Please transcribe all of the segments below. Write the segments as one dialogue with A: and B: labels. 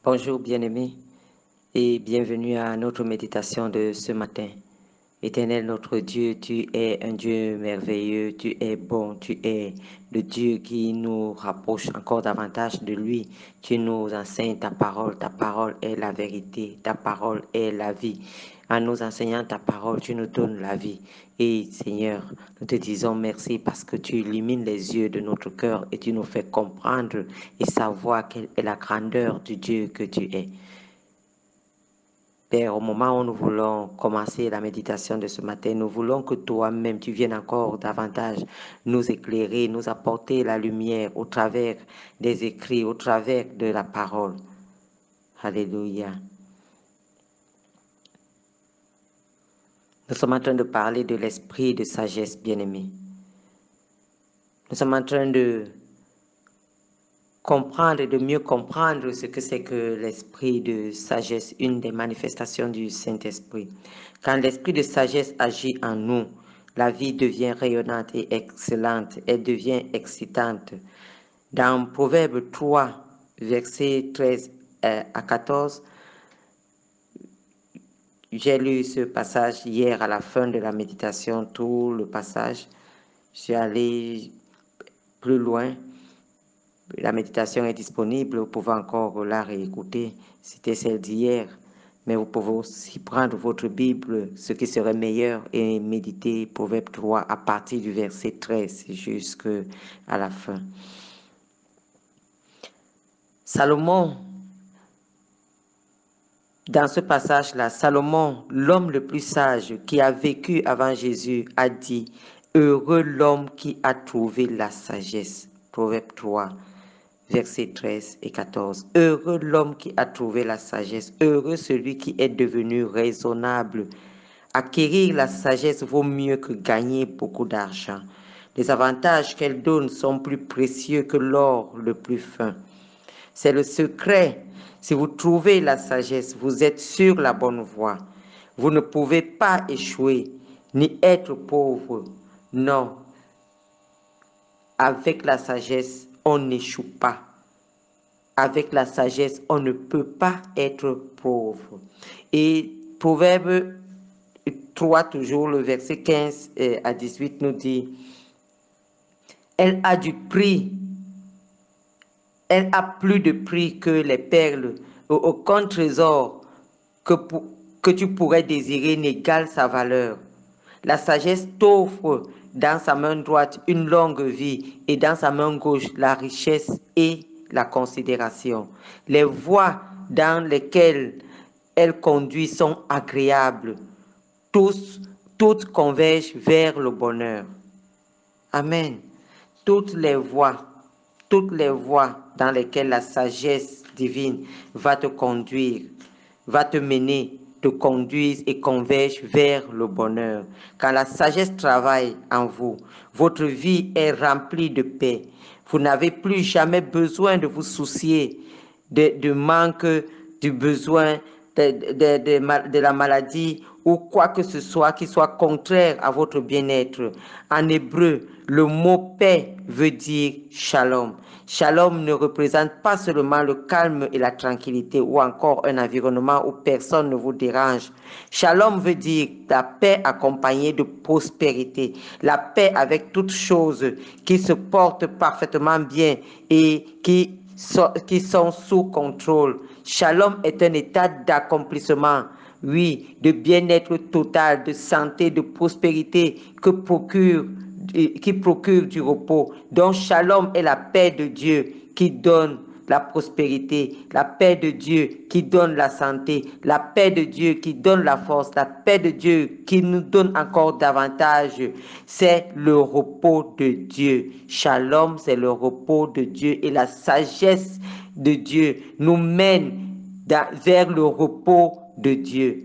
A: Bonjour bien-aimés et bienvenue à notre méditation de ce matin. Éternel notre Dieu, tu es un Dieu merveilleux, tu es bon, tu es le Dieu qui nous rapproche encore davantage de lui. Tu nous enseignes ta parole est la vérité, ta parole est la vie. En nous enseignant ta parole, tu nous donnes la vie. Et Seigneur, nous te disons merci parce que tu illumines les yeux de notre cœur et tu nous fais comprendre et savoir quelle est la grandeur du Dieu que tu es. Père, au moment où nous voulons commencer la méditation de ce matin, nous voulons que toi-même, tu viennes encore davantage nous éclairer, nous apporter la lumière au travers des écrits, au travers de la parole. Alléluia. Nous sommes en train de parler de l'esprit de sagesse, bien-aimé. Nous sommes en train de comprendre et de mieux comprendre ce que c'est que l'esprit de sagesse, une des manifestations du Saint-Esprit. Quand l'esprit de sagesse agit en nous, la vie devient rayonnante et excellente, elle devient excitante. Dans Proverbe 3, versets 13 à 14, j'ai lu ce passage hier à la fin de la méditation, tout le passage. Je suis allé plus loin. La méditation est disponible, vous pouvez encore la réécouter. C'était celle d'hier. Mais vous pouvez aussi prendre votre Bible, ce qui serait meilleur, et méditer Proverbe 3 à partir du verset 13 jusqu'à la fin. Salomon, dans ce passage-là, Salomon, l'homme le plus sage qui a vécu avant Jésus, a dit « Heureux l'homme qui a trouvé la sagesse ». Proverbe 3. Versets 13 et 14. Heureux l'homme qui a trouvé la sagesse, heureux celui qui est devenu raisonnable. Acquérir la sagesse vaut mieux que gagner beaucoup d'argent. Les avantages qu'elle donne sont plus précieux que l'or le plus fin. C'est le secret. Si vous trouvez la sagesse, vous êtes sur la bonne voie. Vous ne pouvez pas échouer, ni être pauvre. Non. Avec la sagesse, on n'échoue pas. Avec la sagesse, on ne peut pas être pauvre. Et Proverbe 3, toujours le verset 15 à 18 nous dit, elle a du prix, elle a plus de prix que les perles, aucun trésor que tu pourrais désirer n'égale sa valeur. La sagesse t'offre dans sa main droite une longue vie et dans sa main gauche la richesse et la considération. Les voies dans lesquelles elle conduit sont agréables. Toutes convergent vers le bonheur. Amen. Toutes les voies dans lesquelles la sagesse divine va te conduire, va te mener, te conduisent et convergent vers le bonheur. Quand la sagesse travaille en vous, votre vie est remplie de paix. Vous n'avez plus jamais besoin de vous soucier du manque, du besoin, de la maladie ou quoi que ce soit qui soit contraire à votre bien-être. En hébreu, le mot paix veut dire shalom. Shalom ne représente pas seulement le calme et la tranquillité ou encore un environnement où personne ne vous dérange. Shalom veut dire la paix accompagnée de prospérité, la paix avec toutes choses qui se portent parfaitement bien et qui sont sous contrôle. Shalom est un état d'accomplissement, oui, de bien-être total, de santé, de prospérité qui procure du repos. Donc, shalom est la paix de Dieu qui donne la prospérité, la paix de Dieu qui donne la santé, la paix de Dieu qui donne la force, la paix de Dieu qui nous donne encore davantage. C'est le repos de Dieu. Shalom, c'est le repos de Dieu et la sagesse de Dieu nous mène vers le repos de Dieu.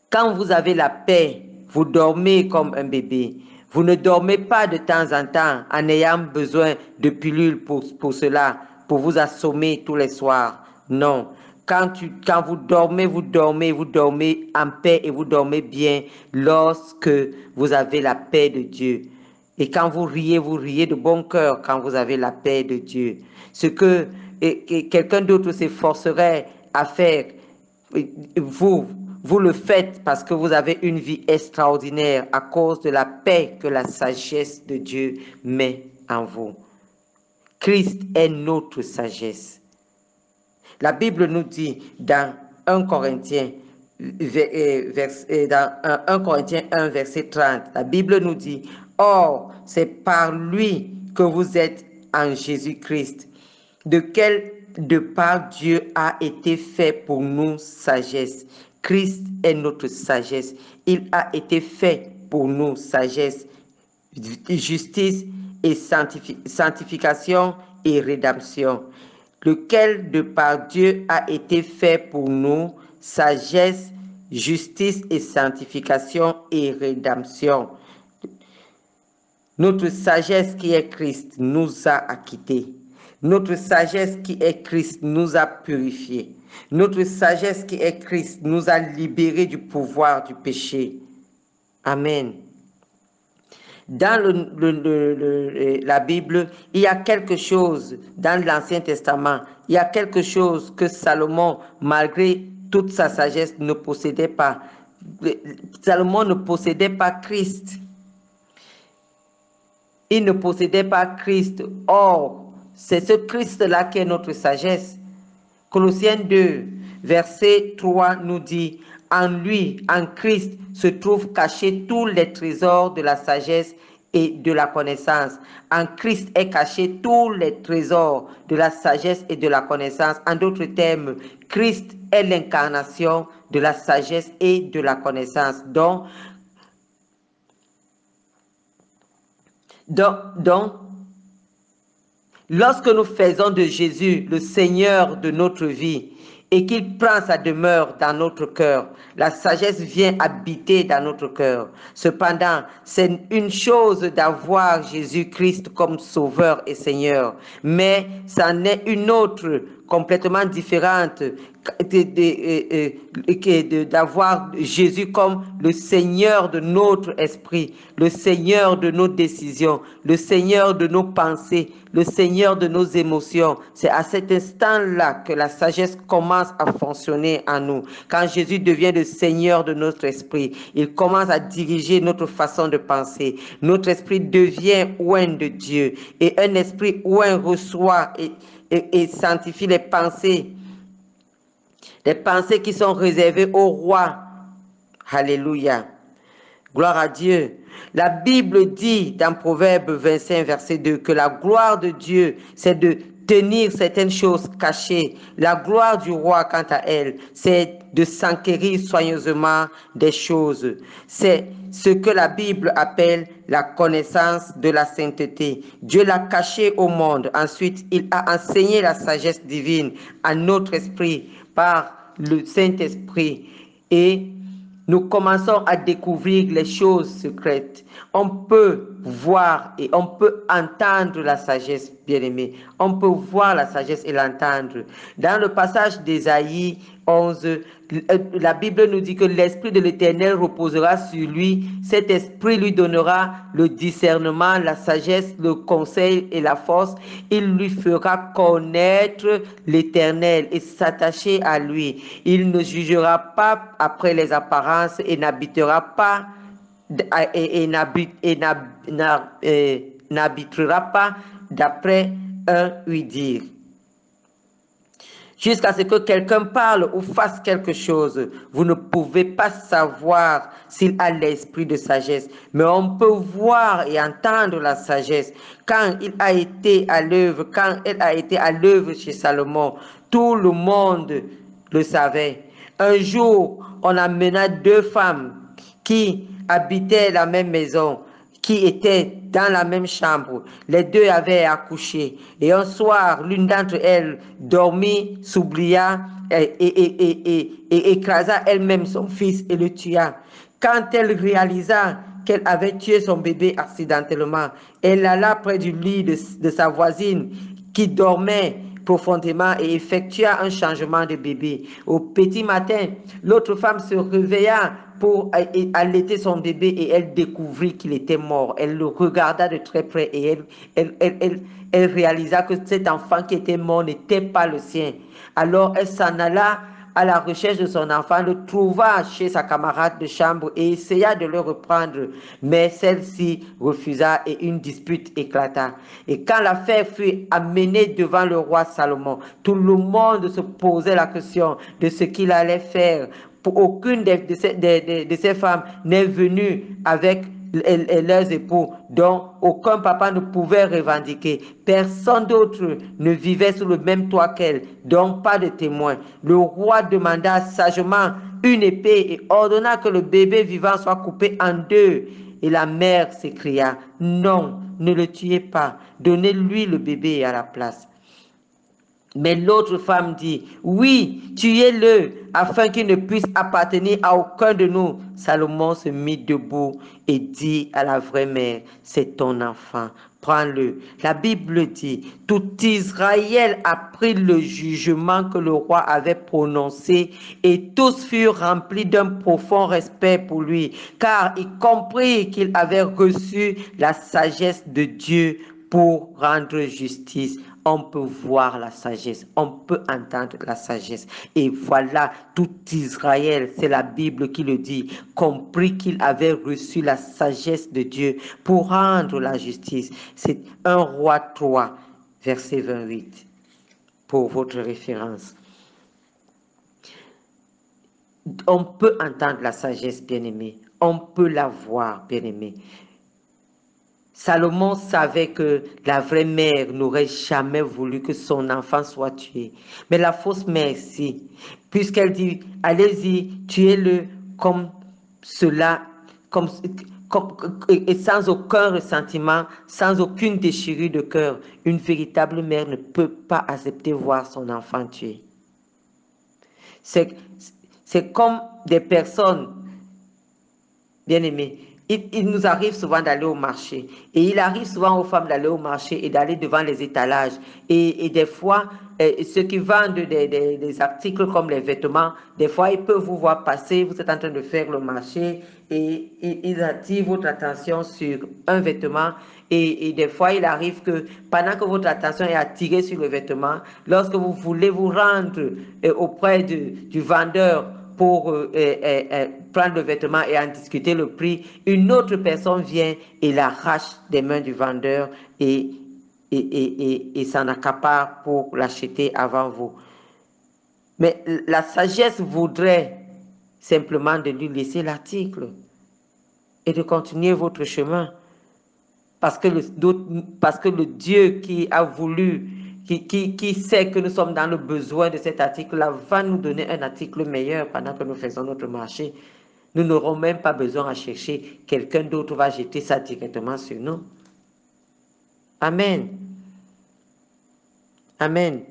A: Quand vous avez la paix, vous dormez comme un bébé. Vous ne dormez pas de temps en temps en ayant besoin de pilules pour cela, pour vous assommer tous les soirs. Non. Quand vous dormez en paix et vous dormez bien lorsque vous avez la paix de Dieu. Et quand vous riez de bon cœur quand vous avez la paix de Dieu. Ce que quelqu'un d'autre s'efforcerait à faire, vous le faites parce que vous avez une vie extraordinaire à cause de la paix que la sagesse de Dieu met en vous. Christ est notre sagesse. La Bible nous dit dans 1 Corinthiens, dans 1 Corinthiens 1, verset 30, la Bible nous dit, « Or, c'est par lui que vous êtes en Jésus-Christ, de par Dieu a été fait pour nous sagesse. » Christ est notre sagesse. Il a été fait pour nous sagesse, justice et sanctification et rédemption. Lequel de par Dieu a été fait pour nous sagesse, justice et sanctification et rédemption. Notre sagesse qui est Christ nous a acquittés. Notre sagesse qui est Christ nous a purifiés. Notre sagesse qui est Christ nous a libérés du pouvoir du péché. Amen. Dans la Bible, il y a quelque chose, dans l'Ancien Testament, il y a quelque chose que Salomon, malgré toute sa sagesse, ne possédait pas. Salomon ne possédait pas Christ. Il ne possédait pas Christ. Or, c'est ce Christ-là qui est notre sagesse. Colossiens 2, verset 3 nous dit, « En lui, en Christ, se trouvent cachés tous les trésors de la sagesse et de la connaissance. » En Christ est caché tous les trésors de la sagesse et de la connaissance. En d'autres termes, Christ est l'incarnation de la sagesse et de la connaissance. Donc, lorsque nous faisons de Jésus le Seigneur de notre vie et qu'il prend sa demeure dans notre cœur, la sagesse vient habiter dans notre cœur. Cependant, c'est une chose d'avoir Jésus-Christ comme Sauveur et Seigneur, mais c'en est une autre complètement différente d'avoir Jésus comme le Seigneur de notre esprit, le Seigneur de nos décisions, le Seigneur de nos pensées, le Seigneur de nos émotions. C'est à cet instant-là que la sagesse commence à fonctionner en nous. Quand Jésus devient le Seigneur de notre esprit, il commence à diriger notre façon de penser. Notre esprit devient oint de Dieu, et un esprit oint reçoit et sanctifie les pensées qui sont réservées au roi. Alléluia. Gloire à Dieu. La Bible dit dans Proverbe 25, verset 2, que la gloire de Dieu, c'est de tenir certaines choses cachées. La gloire du roi, quant à elle, c'est de s'enquérir soigneusement des choses. C'est ce que la Bible appelle la connaissance de la sainteté. Dieu l'a caché au monde. Ensuite, il a enseigné la sagesse divine à notre esprit par le Saint-Esprit. Et nous commençons à découvrir les choses secrètes. On peut voir et on peut entendre la sagesse, bien-aimée. On peut voir la sagesse et l'entendre. Dans le passage d'Ésaïe 11, la Bible nous dit que l'Esprit de l'Éternel reposera sur lui. Cet Esprit lui donnera le discernement, la sagesse, le conseil et la force. Il lui fera connaître l'Éternel et s'attacher à lui. Il ne jugera pas après les apparences et n'habitera pas n'habitera pas d'après un ouï-dire. Jusqu'à ce que quelqu'un parle ou fasse quelque chose, vous ne pouvez pas savoir s'il a l'esprit de sagesse. Mais on peut voir et entendre la sagesse. Quand il a été à l'œuvre, quand elle a été à l'œuvre chez Salomon, tout le monde le savait. Un jour, on amena deux femmes qui habitaient la même maison, qui étaient dans la même chambre. Les deux avaient accouché. Et un soir, l'une d'entre elles dormit, s'oublia et écrasa elle-même son fils et le tua. Quand elle réalisa qu'elle avait tué son bébé accidentellement, elle alla près du lit de sa voisine qui dormait profondément et effectua un changement de bébé. Au petit matin, l'autre femme se réveilla pour allaiter son bébé et elle découvrit qu'il était mort. Elle le regarda de très près et elle réalisa que cet enfant qui était mort n'était pas le sien. Alors elle s'en alla à la recherche de son enfant, le trouva chez sa camarade de chambre et essaya de le reprendre. Mais celle-ci refusa et une dispute éclata. Et quand l'affaire fut amenée devant le roi Salomon, tout le monde se posait la question de ce qu'il allait faire. Aucune de ces femmes n'est venue avec leurs époux, dont aucun papa ne pouvait revendiquer. Personne d'autre ne vivait sous le même toit qu'elle, donc pas de témoin. Le roi demanda sagement une épée et ordonna que le bébé vivant soit coupé en deux. Et la mère s'écria, non, ne le tuez pas, donnez-lui le bébé à la place. Mais l'autre femme dit, oui, tuez-le, afin qu'il ne puisse appartenir à aucun de nous. Salomon se mit debout et dit à la vraie mère, c'est ton enfant, prends-le. La Bible dit, tout Israël a pris le jugement que le roi avait prononcé et tous furent remplis d'un profond respect pour lui, car ils comprirent qu'il avait reçu la sagesse de Dieu pour rendre justice. On peut voir la sagesse, on peut entendre la sagesse. Et voilà, tout Israël, c'est la Bible qui le dit, compris qu'il avait reçu la sagesse de Dieu pour rendre la justice. C'est 1 Roi 3, verset 28, pour votre référence. On peut entendre la sagesse, bien-aimé. On peut la voir, bien-aimé. Salomon savait que la vraie mère n'aurait jamais voulu que son enfant soit tué. Mais la fausse mère, si, puisqu'elle dit, allez-y, tuez-le comme cela, et sans aucun ressentiment, sans aucune déchirure de cœur. Une véritable mère ne peut pas accepter voir son enfant tué. C'est comme des personnes, bien aimées, il nous arrive souvent d'aller au marché. Et il arrive souvent aux femmes d'aller au marché et d'aller devant les étalages. Et des fois, ceux qui vendent des articles comme les vêtements, des fois, ils peuvent vous voir passer, vous êtes en train de faire le marché et ils attirent votre attention sur un vêtement. Et des fois, il arrive que pendant que votre attention est attirée sur le vêtement, lorsque vous voulez vous rendre auprès du vendeur, pour prendre le vêtement et en discuter le prix, une autre personne vient et l'arrache des mains du vendeur et s'en accapare pour l'acheter avant vous. Mais la sagesse voudrait simplement de lui laisser l'article et de continuer votre chemin. Parce que le Dieu qui a voulu, qui sait que nous sommes dans le besoin de cet article-là, va nous donner un article meilleur pendant que nous faisons notre marché. Nous n'aurons même pas besoin à chercher. Quelqu'un d'autre va jeter ça directement sur nous. Amen. Amen.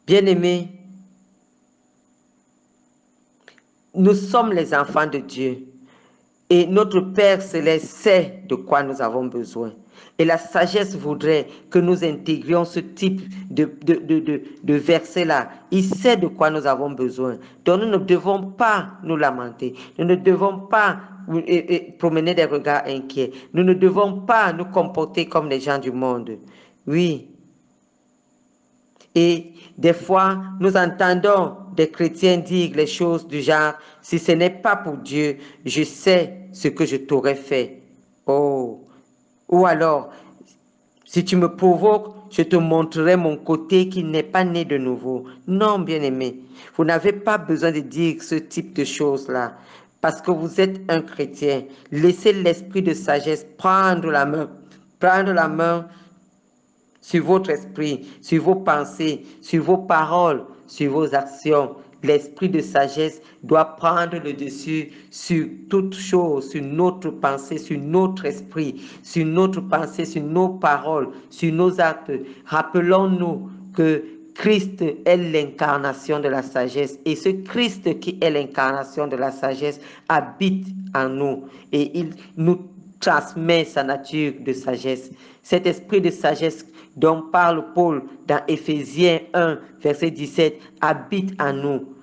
A: Bien-aimés, nous sommes les enfants de Dieu. Et notre Père Céleste sait de quoi nous avons besoin. Et la sagesse voudrait que nous intégrions ce type de verset-là. Il sait de quoi nous avons besoin. Donc nous ne devons pas nous lamenter. Nous ne devons pas promener des regards inquiets. Nous ne devons pas nous comporter comme les gens du monde. Oui. Et des fois, nous entendons des chrétiens dire les choses du genre, si ce n'est pas pour Dieu, je sais ce que je t'aurais fait. Oh. Ou alors, si tu me provoques, je te montrerai mon côté qui n'est pas né de nouveau. Non, bien-aimé, vous n'avez pas besoin de dire ce type de choses-là. Parce que vous êtes un chrétien. Laissez l'esprit de sagesse prendre la main sur votre esprit, sur vos pensées, sur vos paroles, sur vos actions. L'esprit de sagesse doit prendre le dessus sur toute chose, sur notre pensée, sur notre esprit, sur notre pensée, sur nos paroles, sur nos actes. Rappelons-nous que Christ est l'incarnation de la sagesse et ce Christ qui est l'incarnation de la sagesse habite en nous et il nous transmet sa nature de sagesse. Cet esprit de sagesse dont parle Paul dans Éphésiens 1, verset 17, habite en nous.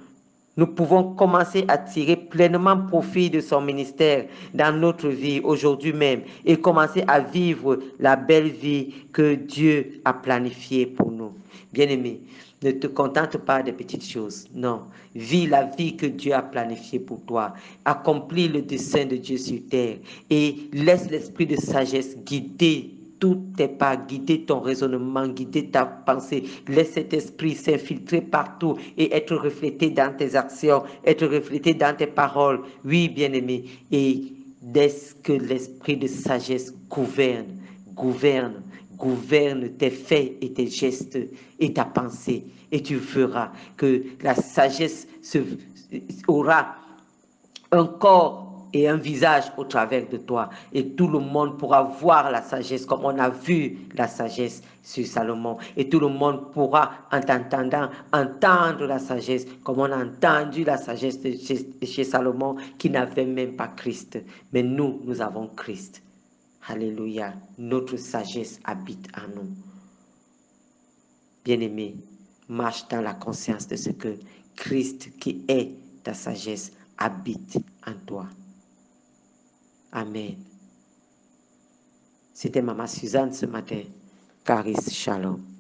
A: nous pouvons commencer à tirer pleinement profit de son ministère dans notre vie aujourd'hui même et commencer à vivre la belle vie que Dieu a planifiée pour nous. Bien-aimé, ne te contente pas des petites choses. Non, vis la vie que Dieu a planifiée pour toi. Accomplis le dessein de Dieu sur terre et laisse l'esprit de sagesse guider tous tes pas, guider ton raisonnement, guider ta pensée. Laisse cet esprit s'infiltrer partout et être reflété dans tes actions, être reflété dans tes paroles. Oui, bien-aimé. Et laisse que l'esprit de sagesse gouverne tes faits et tes gestes et ta pensée. Et tu verras que la sagesse aura un corps et un visage au travers de toi. Et tout le monde pourra voir la sagesse comme on a vu la sagesse sur Salomon. Et tout le monde pourra, en t'entendant, entendre la sagesse comme on a entendu la sagesse de chez Salomon qui n'avait même pas Christ. Mais nous avons Christ. Alléluia. Notre sagesse habite en nous. Bien-aimé, marche dans la conscience de ce que Christ, qui est ta sagesse, habite en toi. Amen. C'était Maman Suzanne ce matin. Caris, shalom.